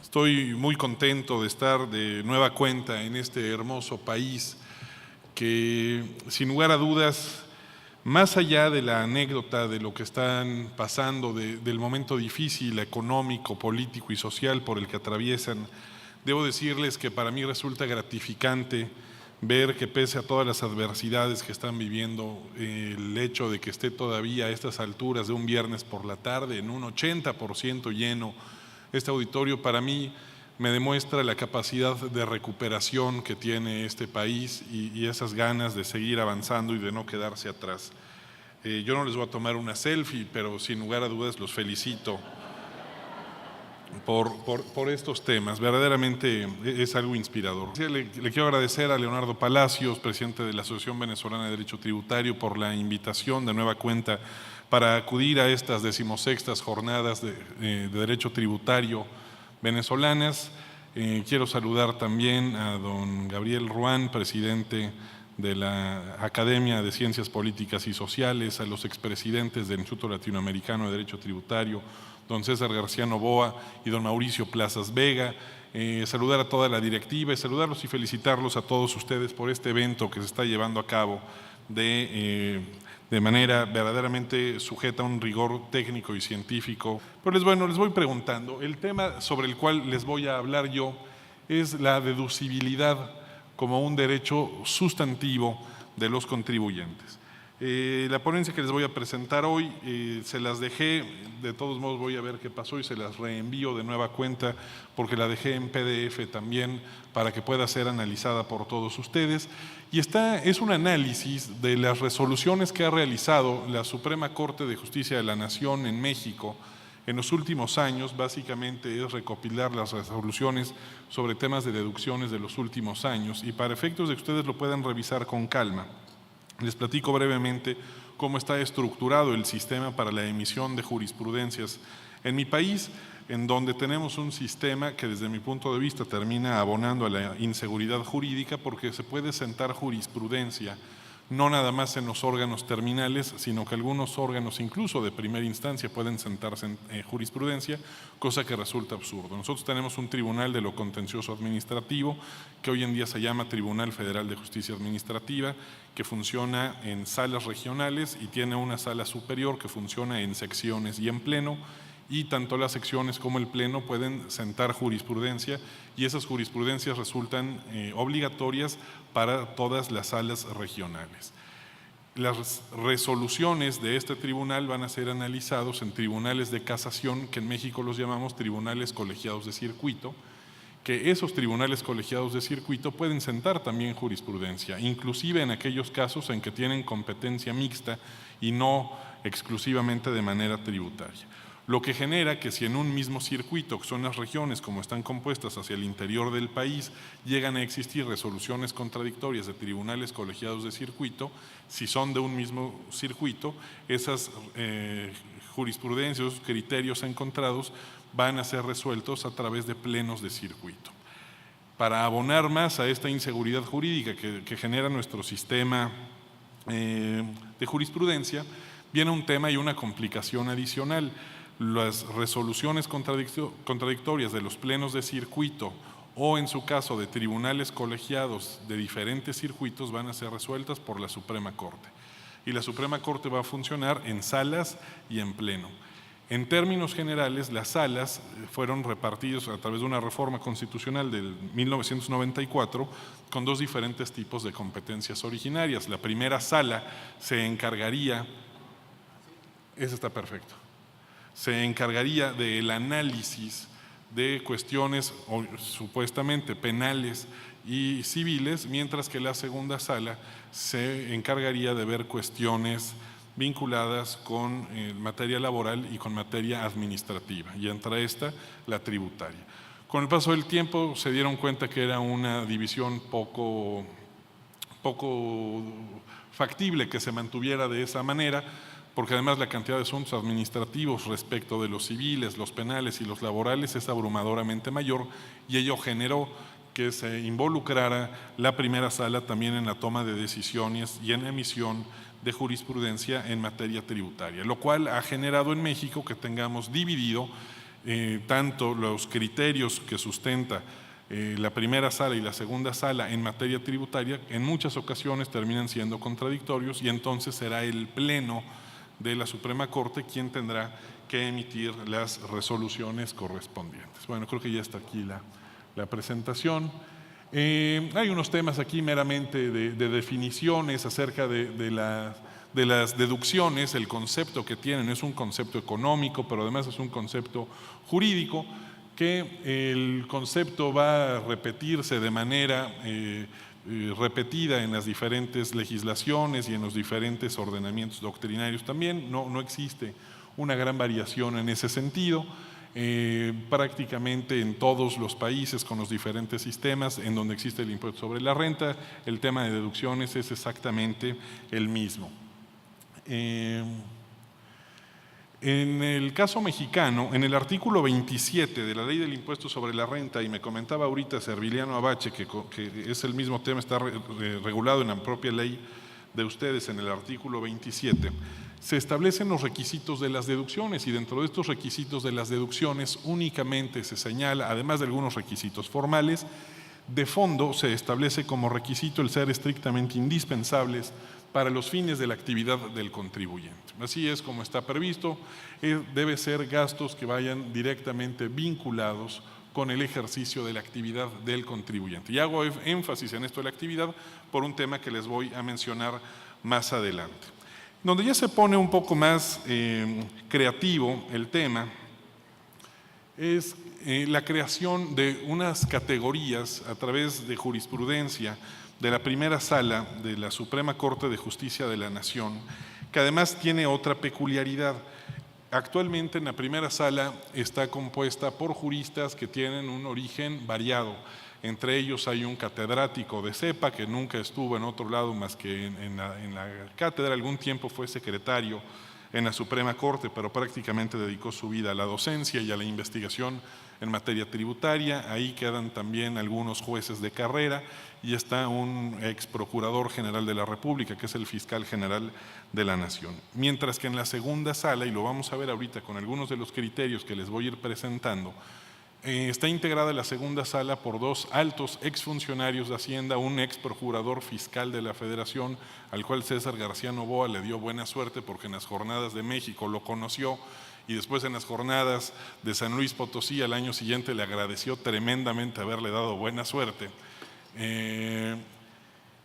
Estoy muy contento de estar de nueva cuenta en este hermoso país que, sin lugar a dudas, más allá de la anécdota de lo que están pasando, del momento difícil económico, político y social por el que atraviesan, debo decirles que para mí resulta gratificante ver que pese a todas las adversidades que están viviendo, el hecho de que esté todavía a estas alturas de un viernes por la tarde en un 80% lleno este auditorio, para mí me demuestra la capacidad de recuperación que tiene este país y esas ganas de seguir avanzando y de no quedarse atrás. Yo no les voy a tomar una selfie, pero sin lugar a dudas los felicito por estos temas. Verdaderamente es algo inspirador. Le quiero agradecer a Leonardo Palacios, presidente de la Asociación Venezolana de Derecho Tributario, por la invitación de nueva cuenta para acudir a estas 16ª jornadas de Derecho Tributario venezolanas. Quiero saludar también a don Gabriel Ruán, presidente de la Academia de Ciencias Políticas y Sociales, a los expresidentes del Instituto Latinoamericano de Derecho Tributario, don César García Novoa y don Mauricio Plazas Vega, saludar a toda la directiva y saludarlos y felicitarlos a todos ustedes por este evento que se está llevando a cabo de manera verdaderamente sujeta a un rigor técnico y científico. Pero les voy preguntando, el tema sobre el cual les voy a hablar yo es la deducibilidad como un derecho sustantivo de los contribuyentes. La ponencia que les voy a presentar hoy se las dejé, de todos modos voy a ver qué pasó y se las reenvío de nueva cuenta porque la dejé en PDF también para que pueda ser analizada por todos ustedes. Y es un análisis de las resoluciones que ha realizado la Suprema Corte de Justicia de la Nación en México en los últimos años. Básicamente es recopilar las resoluciones sobre temas de deducciones de los últimos años y para efectos de que ustedes lo puedan revisar con calma. Les platico brevemente cómo está estructurado el sistema para la emisión de jurisprudencias en mi país, en donde tenemos un sistema que desde mi punto de vista termina abonando a la inseguridad jurídica porque se puede sentar jurisprudencia no nada más en los órganos terminales, sino que algunos órganos incluso de primera instancia pueden sentarse en jurisprudencia, cosa que resulta absurdo. Nosotros tenemos un tribunal de lo contencioso administrativo que hoy en día se llama Tribunal Federal de Justicia Administrativa, que funciona en salas regionales y tiene una sala superior que funciona en secciones y en pleno, y tanto las secciones como el pleno pueden sentar jurisprudencia y esas jurisprudencias resultan obligatorias para todas las salas regionales. Las resoluciones de este tribunal van a ser analizados en tribunales de casación, que en México los llamamos tribunales colegiados de circuito, que esos tribunales colegiados de circuito pueden sentar también jurisprudencia, inclusive en aquellos casos en que tienen competencia mixta y no exclusivamente de manera tributaria. Lo que genera que si en un mismo circuito, que son las regiones como están compuestas hacia el interior del país, llegan a existir resoluciones contradictorias de tribunales colegiados de circuito, si son de un mismo circuito, esas jurisprudencias, esos criterios encontrados van a ser resueltos a través de plenos de circuito. Para abonar más a esta inseguridad jurídica que genera nuestro sistema de jurisprudencia, viene un tema y una complicación adicional. Las resoluciones contradictorias de los plenos de circuito o en su caso de tribunales colegiados de diferentes circuitos van a ser resueltas por la Suprema Corte. Y la Suprema Corte va a funcionar en salas y en pleno. En términos generales, las salas fueron repartidas a través de una reforma constitucional del 1994 con dos diferentes tipos de competencias originarias. La primera sala se encargaría, ese está perfecto, se encargaría del análisis de cuestiones supuestamente penales y civiles, mientras que la segunda sala se encargaría de ver cuestiones vinculadas con materia laboral y con materia administrativa, y entre esta la tributaria. Con el paso del tiempo se dieron cuenta que era una división poco factible que se mantuviera de esa manera, porque además la cantidad de asuntos administrativos respecto de los civiles, los penales y los laborales es abrumadoramente mayor, y ello generó que se involucrara la primera sala también en la toma de decisiones y en emisión de jurisprudencia en materia tributaria, lo cual ha generado en México que tengamos dividido tanto los criterios que sustenta la primera sala y la segunda sala en materia tributaria en muchas ocasiones terminan siendo contradictorios, y entonces será el Pleno de la Suprema Corte quien tendrá que emitir las resoluciones correspondientes. Bueno, creo que ya está aquí la presentación. Hay unos temas aquí meramente de definiciones acerca de las deducciones. El concepto que tienen es un concepto económico, pero además es un concepto jurídico, que el concepto va a repetirse de manera repetida en las diferentes legislaciones y en los diferentes ordenamientos doctrinarios también. No existe una gran variación en ese sentido. Prácticamente en todos los países con los diferentes sistemas en donde existe el impuesto sobre la renta, el tema de deducciones es exactamente el mismo. En el caso mexicano, en el artículo 27 de la Ley del Impuesto sobre la Renta, y me comentaba ahorita Serviliano Abache que es el mismo tema, está regulado en la propia ley de ustedes en el artículo 27, se establecen los requisitos de las deducciones, y dentro de estos requisitos de las deducciones únicamente se señala, además de algunos requisitos formales, de fondo se establece como requisito el ser estrictamente indispensables para los fines de la actividad del contribuyente. Así es como está previsto, debe ser gastos que vayan directamente vinculados con el ejercicio de la actividad del contribuyente. Y hago énfasis en esto de la actividad por un tema que les voy a mencionar más adelante. Donde ya se pone un poco más creativo el tema es la creación de unas categorías a través de jurisprudencia de la primera sala de la Suprema Corte de Justicia de la Nación, que además tiene otra peculiaridad. Actualmente en la primera sala está compuesta por juristas que tienen un origen variado. Entre ellos hay un catedrático de CEPA que nunca estuvo en otro lado más que en la cátedra. Algún tiempo fue secretario en la Suprema Corte, pero prácticamente dedicó su vida a la docencia y a la investigación en materia tributaria. Ahí quedan también algunos jueces de carrera y está un ex procurador general de la República, que es el fiscal general de la Nación. Mientras que en la segunda sala, y lo vamos a ver ahorita con algunos de los criterios que les voy a ir presentando, está integrada la segunda sala por dos altos exfuncionarios de Hacienda, un ex procurador fiscal de la Federación, al cual César García Novoa le dio buena suerte porque en las jornadas de México lo conoció, y después en las jornadas de San Luis Potosí al año siguiente le agradeció tremendamente haberle dado buena suerte. Y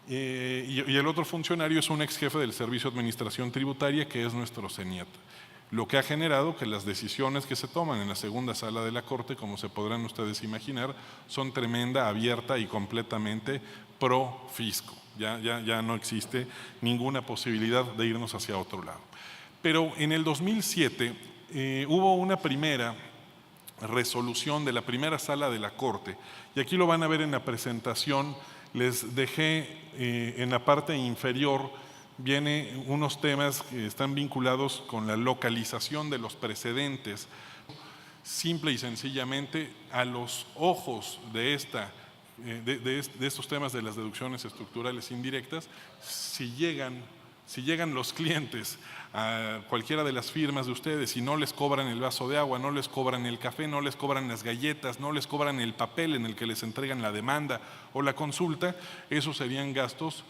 el otro funcionario es un ex jefe del Servicio de Administración Tributaria, que es nuestro CENIAT, lo que ha generado que las decisiones que se toman en la segunda sala de la Corte, como se podrán ustedes imaginar, son tremenda, abierta y completamente pro fisco. Ya no existe ninguna posibilidad de irnos hacia otro lado. Pero en el 2007 hubo una primera resolución de la primera sala de la Corte, y aquí lo van a ver en la presentación. Les dejé en la parte inferior, viene unos temas que están vinculados con la localización de los precedentes. Simple y sencillamente, a los ojos de estos temas de las deducciones estructurales indirectas, si llegan los clientes a cualquiera de las firmas de ustedes y no les cobran el vaso de agua, no les cobran el café, no les cobran las galletas, no les cobran el papel en el que les entregan la demanda o la consulta, esos serían gastos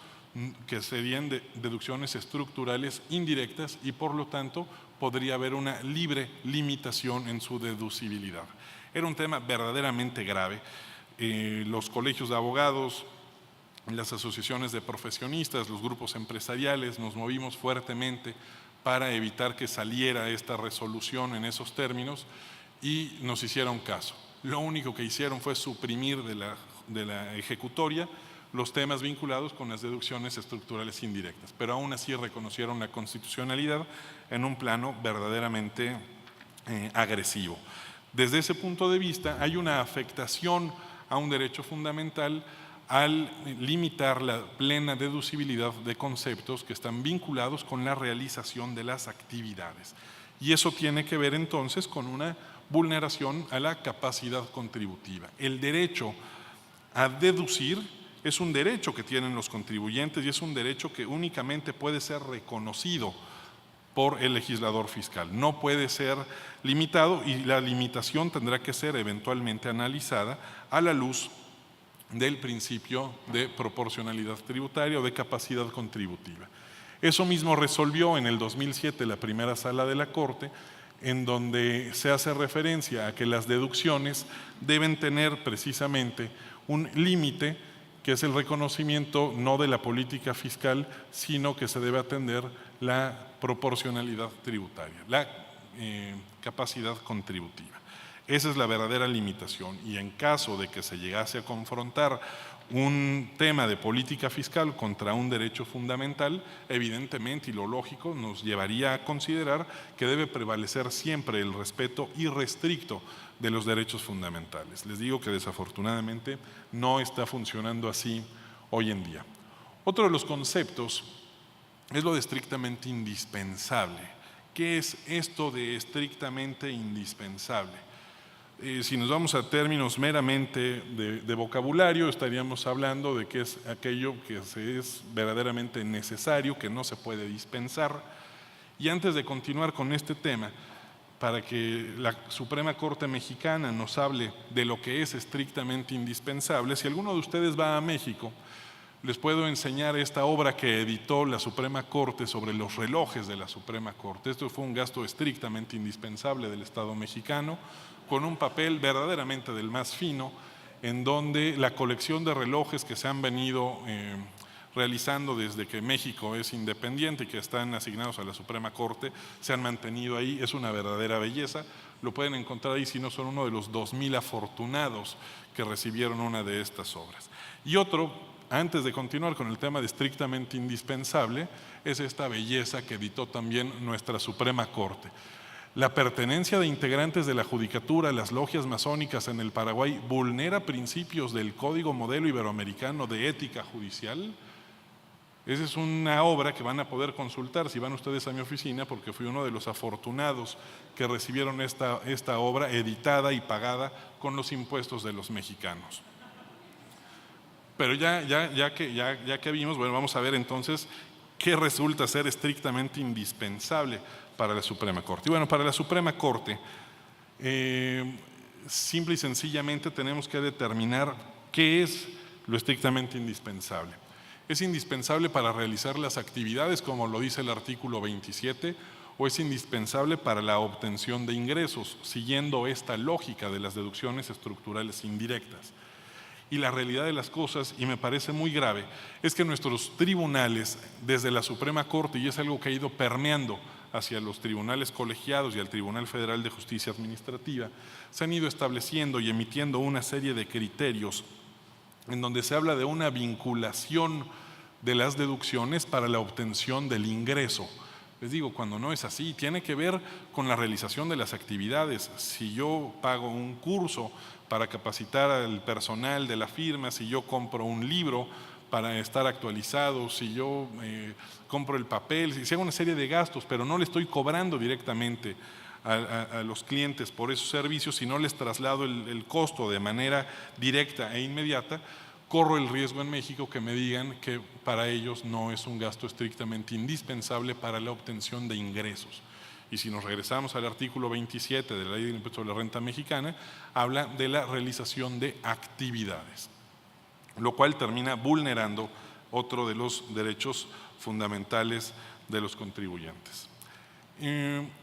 que serían deducciones estructurales indirectas, y por lo tanto podría haber una libre limitación en su deducibilidad. Era un tema verdaderamente grave. Los colegios de abogados, las asociaciones de profesionistas, los grupos empresariales, nos movimos fuertemente para evitar que saliera esta resolución en esos términos, y nos hicieron caso. Lo único que hicieron fue suprimir de la ejecutoria los temas vinculados con las deducciones estructurales indirectas, pero aún así reconocieron la constitucionalidad en un plano verdaderamente agresivo. Desde ese punto de vista hay una afectación a un derecho fundamental al limitar la plena deducibilidad de conceptos que están vinculados con la realización de las actividades. Y eso tiene que ver entonces con una vulneración a la capacidad contributiva. El derecho a deducir es un derecho que tienen los contribuyentes y es un derecho que únicamente puede ser reconocido por el legislador fiscal. No puede ser limitado y la limitación tendrá que ser eventualmente analizada a la luz del principio de proporcionalidad tributaria o de capacidad contributiva. Eso mismo resolvió en el 2007 la primera sala de la Corte, en donde se hace referencia a que las deducciones deben tener precisamente un límite, que es el reconocimiento no de la política fiscal, sino que se debe atender la proporcionalidad tributaria, la capacidad contributiva. Esa es la verdadera limitación, y en caso de que se llegase a confrontar un tema de política fiscal contra un derecho fundamental, evidentemente, y lo lógico, nos llevaría a considerar que debe prevalecer siempre el respeto irrestricto de los derechos fundamentales. Les digo que desafortunadamente no está funcionando así hoy en día. Otro de los conceptos es lo de estrictamente indispensable. ¿Qué es esto de estrictamente indispensable? Si nos vamos a términos meramente de vocabulario, estaríamos hablando de que es aquello que es verdaderamente necesario, que no se puede dispensar. Y antes de continuar con este tema, para que la Suprema Corte Mexicana nos hable de lo que es estrictamente indispensable, si alguno de ustedes va a México, les puedo enseñar esta obra que editó la Suprema Corte sobre los relojes de la Suprema Corte. Esto fue un gasto estrictamente indispensable del Estado mexicano, con un papel verdaderamente del más fino, en donde la colección de relojes que se han venido realizando desde que México es independiente y que están asignados a la Suprema Corte, se han mantenido ahí. Es una verdadera belleza. Lo pueden encontrar ahí si no son uno de los 2,000 afortunados que recibieron una de estas obras. Y otro, antes de continuar con el tema de estrictamente indispensable, es esta belleza que editó también nuestra Suprema Corte. La pertenencia de integrantes de la judicatura a las logias masónicas en el Paraguay vulnera principios del Código Modelo Iberoamericano de Ética Judicial. Esa es una obra que van a poder consultar si van ustedes a mi oficina, porque fui uno de los afortunados que recibieron esta obra editada y pagada con los impuestos de los mexicanos. Pero ya que vimos, bueno, vamos a ver entonces qué resulta ser estrictamente indispensable para la Suprema Corte. Y bueno, para la Suprema Corte, simple y sencillamente tenemos que determinar qué es lo estrictamente indispensable. ¿Es indispensable para realizar las actividades, como lo dice el artículo 27, o es indispensable para la obtención de ingresos, siguiendo esta lógica de las deducciones estructurales indirectas? Y la realidad de las cosas, y me parece muy grave, es que nuestros tribunales, desde la Suprema Corte, y es algo que ha ido permeando hacia los tribunales colegiados y al Tribunal Federal de Justicia Administrativa, se han ido estableciendo y emitiendo una serie de criterios en donde se habla de una vinculación de las deducciones para la obtención del ingreso. Les digo, cuando no es así, tiene que ver con la realización de las actividades. Si yo pago un curso para capacitar al personal de la firma, si yo compro un libro para estar actualizado, si yo compro el papel, si hago una serie de gastos, pero no le estoy cobrando directamente a los clientes por esos servicios, si no les traslado el costo de manera directa e inmediata, corro el riesgo en México que me digan que para ellos no es un gasto estrictamente indispensable para la obtención de ingresos. Y si nos regresamos al artículo 27 de la Ley del Impuesto sobre la Renta Mexicana, habla de la realización de actividades, lo cual termina vulnerando otro de los derechos fundamentales de los contribuyentes.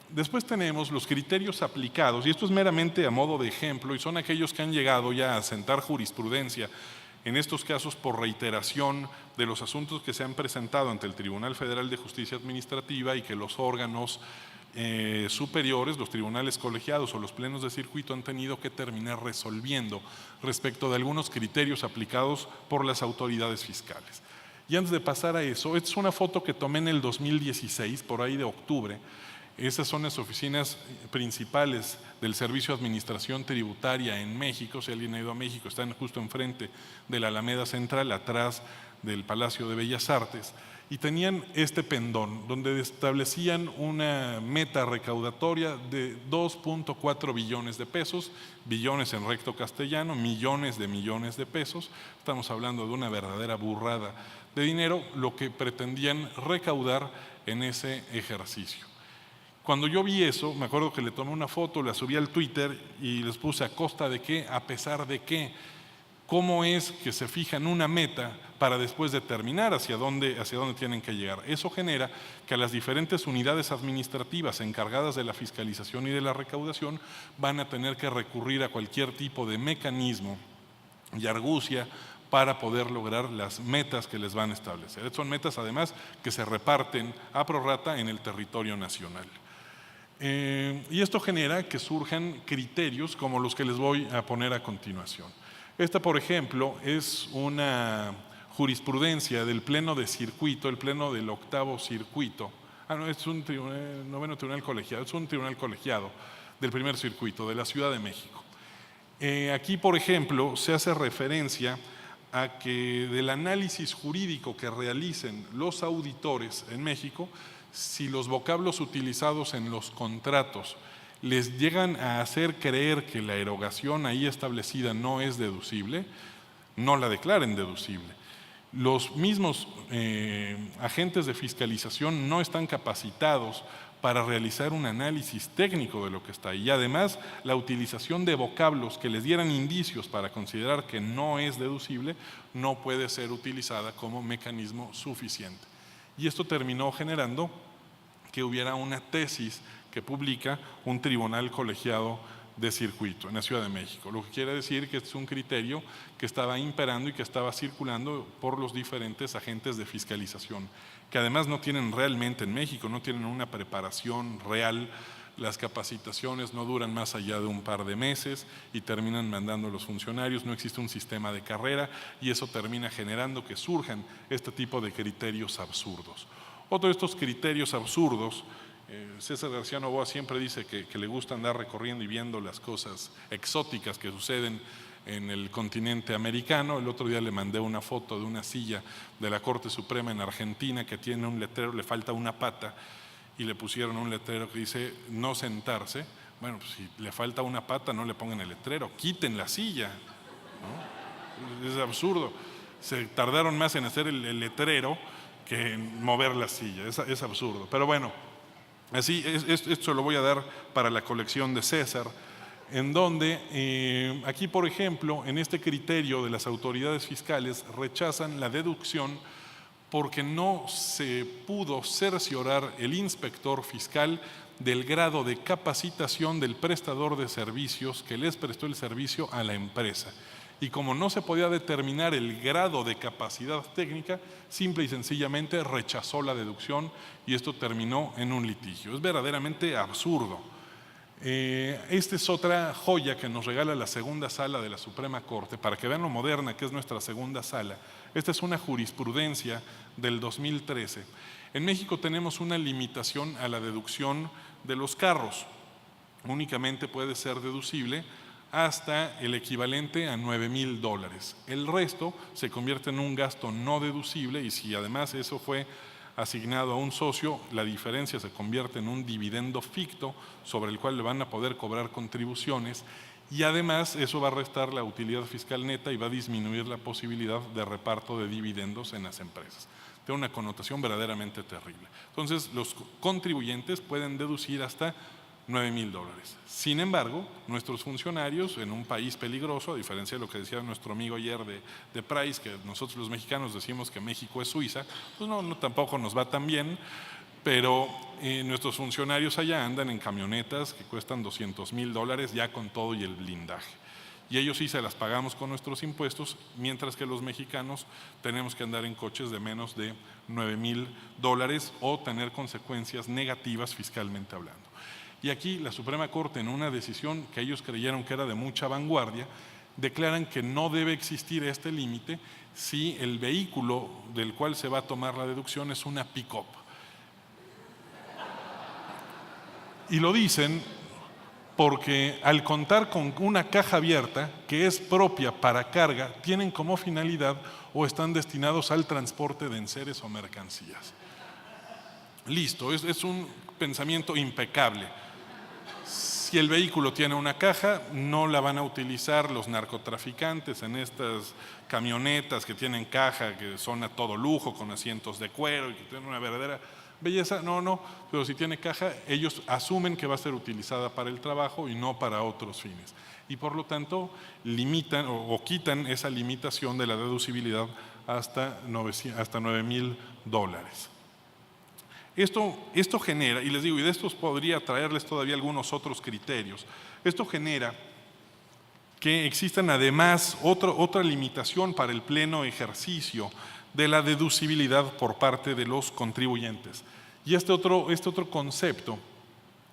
Después tenemos los criterios aplicados, y esto es meramente a modo de ejemplo, y son aquellos que han llegado ya a sentar jurisprudencia en estos casos por reiteración de los asuntos que se han presentado ante el Tribunal Federal de Justicia Administrativa y que los órganos superiores, los tribunales colegiados o los plenos de circuito han tenido que terminar resolviendo respecto de algunos criterios aplicados por las autoridades fiscales. Y antes de pasar a eso, esta es una foto que tomé en el 2016, por ahí de octubre. Esas son las oficinas principales del Servicio de Administración Tributaria en México. Si alguien ha ido a México, están justo enfrente de la Alameda Central, atrás del Palacio de Bellas Artes, y tenían este pendón donde establecían una meta recaudatoria de 2.4 billones de pesos, billones en recto castellano, millones de pesos. Estamos hablando de una verdadera burrada de dinero, lo que pretendían recaudar en ese ejercicio. Cuando yo vi eso, me acuerdo que le tomé una foto, la subí al Twitter y les puse ¿a costa de qué? ¿A pesar de qué? ¿Cómo es que se fijan una meta para después determinar hacia dónde tienen que llegar? Eso genera que las diferentes unidades administrativas encargadas de la fiscalización y de la recaudación van a tener que recurrir a cualquier tipo de mecanismo y argucia para poder lograr las metas que les van a establecer. Son metas además que se reparten a prorrata en el territorio nacional. Y esto genera que surjan criterios como los que les voy a poner a continuación. Esta, por ejemplo, es una jurisprudencia del Pleno de Circuito, el Pleno del octavo Circuito. No, es un noveno tribunal colegiado, es un tribunal colegiado del primer circuito de la Ciudad de México. Aquí, por ejemplo, se hace referencia a que del análisis jurídico que realicen los auditores en México, si los vocablos utilizados en los contratos les llegan a hacer creer que la erogación ahí establecida no es deducible, no la declaren deducible. Los mismos agentes de fiscalización no están capacitados para realizar un análisis técnico de lo que está ahí. Y además, la utilización de vocablos que les dieran indicios para considerar que no es deducible no puede ser utilizada como mecanismo suficiente. Y esto terminó generando que hubiera una tesis que publica un tribunal colegiado de circuito en la Ciudad de México, lo que quiere decir que es un criterio que estaba imperando y que estaba circulando por los diferentes agentes de fiscalización, que además no tienen realmente en México, no tienen una preparación real. Las capacitaciones no duran más allá de un par de meses y terminan mandando a los funcionarios, no existe un sistema de carrera y eso termina generando que surjan este tipo de criterios absurdos. Otro de estos criterios absurdos, César García Novoa siempre dice que le gusta andar recorriendo y viendo las cosas exóticas que suceden en el continente americano. El otro día le mandé una foto de una silla de la Corte Suprema en Argentina que tiene un letrero, le falta una pata y le pusieron un letrero que dice no sentarse. Bueno, pues si le falta una pata no le pongan el letrero, quiten la silla, ¿no? Es absurdo. Se tardaron más en hacer el letrero que en mover la silla, es absurdo. Pero bueno, así, esto lo voy a dar para la colección de César, en donde aquí, por ejemplo, en este criterio de las autoridades fiscales rechazan la deducción porque no se pudo cerciorar el inspector fiscal del grado de capacitación del prestador de servicios que les prestó el servicio a la empresa. Y como no se podía determinar el grado de capacidad técnica, simple y sencillamente rechazó la deducción y esto terminó en un litigio. Es verdaderamente absurdo. Esta es otra joya que nos regala la segunda sala de la Suprema Corte, para que vean lo moderna que es nuestra segunda sala. Esta es una jurisprudencia del 2013. En México tenemos una limitación a la deducción de los carros. Únicamente puede ser deducible hasta el equivalente a $9,000. El resto se convierte en un gasto no deducible y si además eso fue asignado a un socio, la diferencia se convierte en un dividendo ficto sobre el cual le van a poder cobrar contribuciones y además eso va a restar la utilidad fiscal neta y va a disminuir la posibilidad de reparto de dividendos en las empresas. Tiene una connotación verdaderamente terrible. Entonces, los contribuyentes pueden deducir hasta $9,000. Sin embargo, nuestros funcionarios en un país peligroso, a diferencia de lo que decía nuestro amigo ayer de Price, que nosotros los mexicanos decimos que México es Suiza, pues no, tampoco nos va tan bien, pero nuestros funcionarios allá andan en camionetas que cuestan $200,000 ya con todo y el blindaje. Y ellos sí se las pagamos con nuestros impuestos, mientras que los mexicanos tenemos que andar en coches de menos de $9,000 o tener consecuencias negativas fiscalmente hablando. Y aquí la Suprema Corte, en una decisión que ellos creyeron que era de mucha vanguardia, declaran que no debe existir este límite si el vehículo del cual se va a tomar la deducción es una pick-up. Y lo dicen porque al contar con una caja abierta que es propia para carga, tienen como finalidad o están destinados al transporte de enseres o mercancías. Listo, es un pensamiento impecable. Si el vehículo tiene una caja, no la van a utilizar los narcotraficantes en estas camionetas que tienen caja, que son a todo lujo, con asientos de cuero y que tienen una verdadera Belleza, no, pero si tiene caja, ellos asumen que va a ser utilizada para el trabajo y no para otros fines. Y por lo tanto, limitan o quitan esa limitación de la deducibilidad hasta $9,000. Esto genera, y les digo, y de estos podría traerles todavía algunos otros criterios, esto genera que existan además otra limitación para el pleno ejercicio de la deducibilidad por parte de los contribuyentes. Y este otro concepto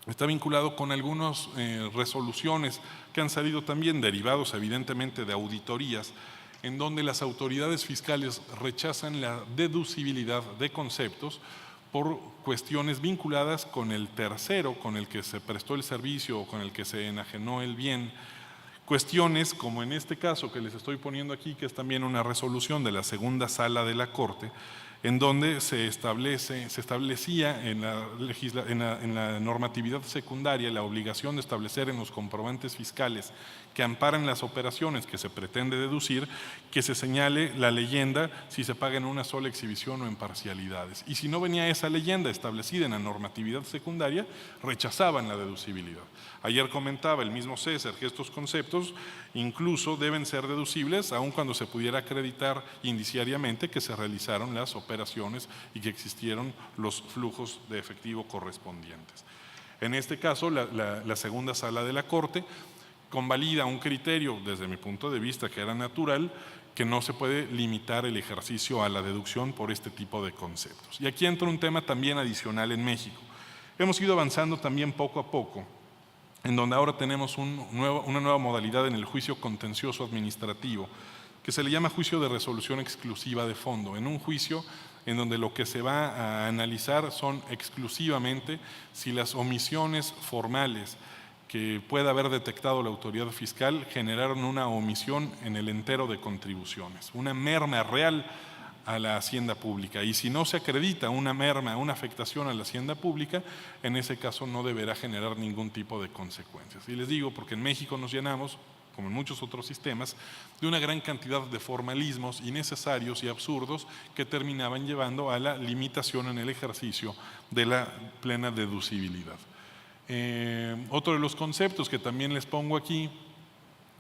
está vinculado con algunas resoluciones que han salido también derivados evidentemente de auditorías, en donde las autoridades fiscales rechazan la deducibilidad de conceptos por cuestiones vinculadas con el tercero con el que se prestó el servicio o con el que se enajenó el bien. Cuestiones como en este caso que les estoy poniendo aquí, que es también una resolución de la segunda sala de la Corte, en donde se establecía en la normatividad secundaria la obligación de establecer en los comprobantes fiscales que amparan las operaciones que se pretende deducir, que se señale la leyenda si se paga en una sola exhibición o en parcialidades. Y si no venía esa leyenda establecida en la normatividad secundaria, rechazaban la deducibilidad. Ayer comentaba el mismo César que estos conceptos incluso deben ser deducibles aun cuando se pudiera acreditar indiciariamente que se realizaron las operaciones y que existieron los flujos de efectivo correspondientes. En este caso, la segunda sala de la Corte convalida un criterio, desde mi punto de vista, que era natural, que no se puede limitar el ejercicio a la deducción por este tipo de conceptos. Y aquí entra un tema también adicional en México. Hemos ido avanzando también poco a poco, en donde ahora tenemos una nueva modalidad en el juicio contencioso administrativo, que se le llama juicio de resolución exclusiva de fondo. En un juicio en donde lo que se va a analizar son exclusivamente si las omisiones formales que pueda haber detectado la autoridad fiscal generaron una omisión en el entero de contribuciones, una merma real a la hacienda pública. Y si no se acredita una merma, una afectación a la hacienda pública, en ese caso no deberá generar ningún tipo de consecuencias. Y les digo porque en México nos llenamos, como en muchos otros sistemas, de una gran cantidad de formalismos innecesarios y absurdos que terminaban llevando a la limitación en el ejercicio de la plena deducibilidad. Otro de los conceptos que también les pongo aquí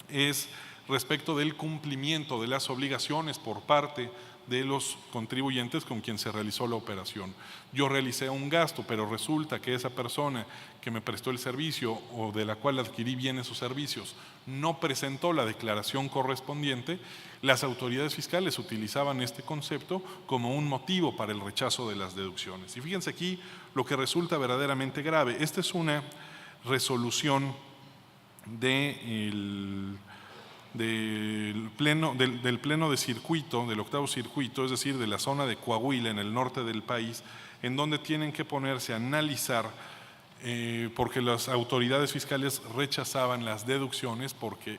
es respecto del cumplimiento de las obligaciones por parte de los contribuyentes con quien se realizó la operación. Yo realicé un gasto, pero resulta que esa persona que me prestó el servicio o de la cual adquirí bienes o servicios no presentó la declaración correspondiente. Las autoridades fiscales utilizaban este concepto como un motivo para el rechazo de las deducciones. Y fíjense aquí lo que resulta verdaderamente grave. Esta es una resolución del pleno de circuito, del octavo circuito, es decir, de la zona de Coahuila en el norte del país, en donde tienen que ponerse a analizar porque las autoridades fiscales rechazaban las deducciones porque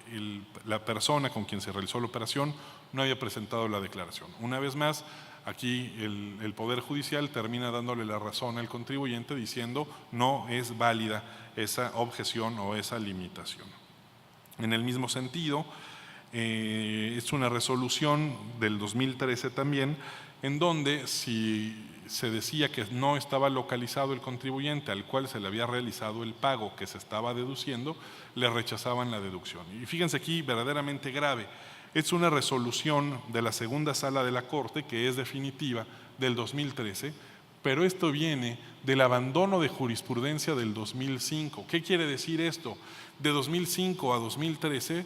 la persona con quien se realizó la operación no había presentado la declaración. Una vez más, aquí el Poder Judicial termina dándole la razón al contribuyente diciendo no es válida esa objeción o esa limitación. En el mismo sentido, es una resolución del 2013 también, en donde si se decía que no estaba localizado el contribuyente al cual se le había realizado el pago que se estaba deduciendo, le rechazaban la deducción. Y fíjense aquí, verdaderamente grave, es una resolución de la segunda sala de la Corte, que es definitiva, del 2013, pero esto viene del abandono de jurisprudencia del 2005. ¿Qué quiere decir esto? De 2005 a 2013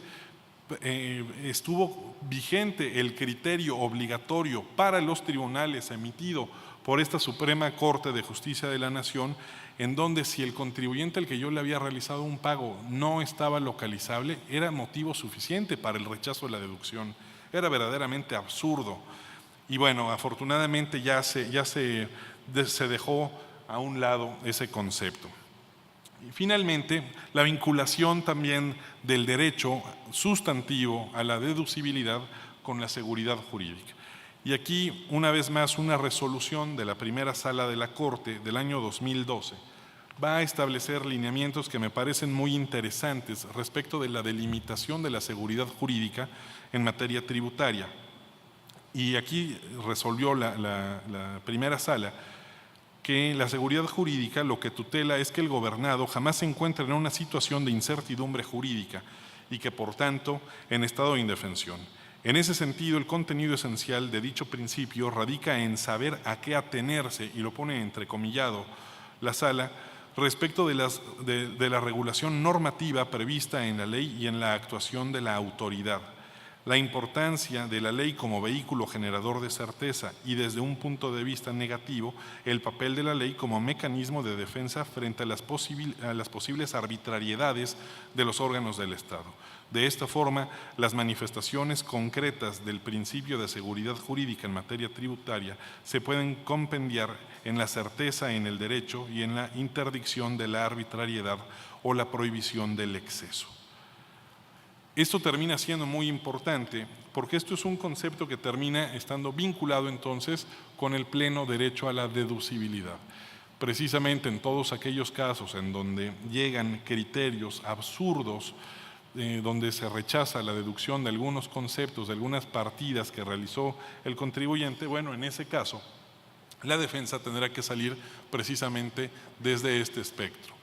estuvo vigente el criterio obligatorio para los tribunales emitido por esta Suprema Corte de Justicia de la Nación, en donde si el contribuyente al que yo le había realizado un pago no estaba localizable, era motivo suficiente para el rechazo de la deducción. Era verdaderamente absurdo. Y bueno, afortunadamente ya se dejó a un lado ese concepto. Y finalmente, la vinculación también del derecho sustantivo a la deducibilidad con la seguridad jurídica. Y aquí, una vez más, una resolución de la primera sala de la Corte del año 2012 va a establecer lineamientos que me parecen muy interesantes respecto de la delimitación de la seguridad jurídica en materia tributaria. Y aquí resolvió la primera sala que la seguridad jurídica lo que tutela es que el gobernado jamás se encuentre en una situación de incertidumbre jurídica y que, por tanto, en estado de indefensión. En ese sentido, el contenido esencial de dicho principio radica en saber a qué atenerse, y lo pone entrecomillado la Sala, respecto de la regulación normativa prevista en la ley y en la actuación de la autoridad. La importancia de la ley como vehículo generador de certeza y, desde un punto de vista negativo, el papel de la ley como mecanismo de defensa frente a las posibles arbitrariedades de los órganos del Estado. De esta forma, las manifestaciones concretas del principio de seguridad jurídica en materia tributaria se pueden compendiar en la certeza en el derecho y en la interdicción de la arbitrariedad o la prohibición del exceso. Esto termina siendo muy importante porque esto es un concepto que termina estando vinculado entonces con el pleno derecho a la deducibilidad. Precisamente en todos aquellos casos en donde llegan criterios absurdos, donde se rechaza la deducción de algunos conceptos, de algunas partidas que realizó el contribuyente, bueno, en ese caso la defensa tendrá que salir precisamente desde este espectro.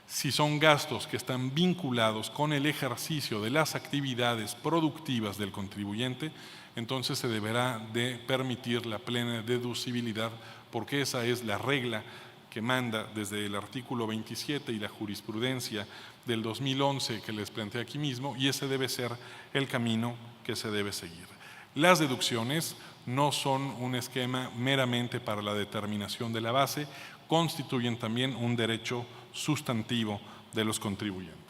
Si son gastos que están vinculados con el ejercicio de las actividades productivas del contribuyente, entonces se deberá de permitir la plena deducibilidad, porque esa es la regla que manda desde el artículo 27 y la jurisprudencia del 2011 que les planteé aquí mismo, y ese debe ser el camino que se debe seguir. Las deducciones no son un esquema meramente para la determinación de la base, constituyen también un derecho sustantivo de los contribuyentes.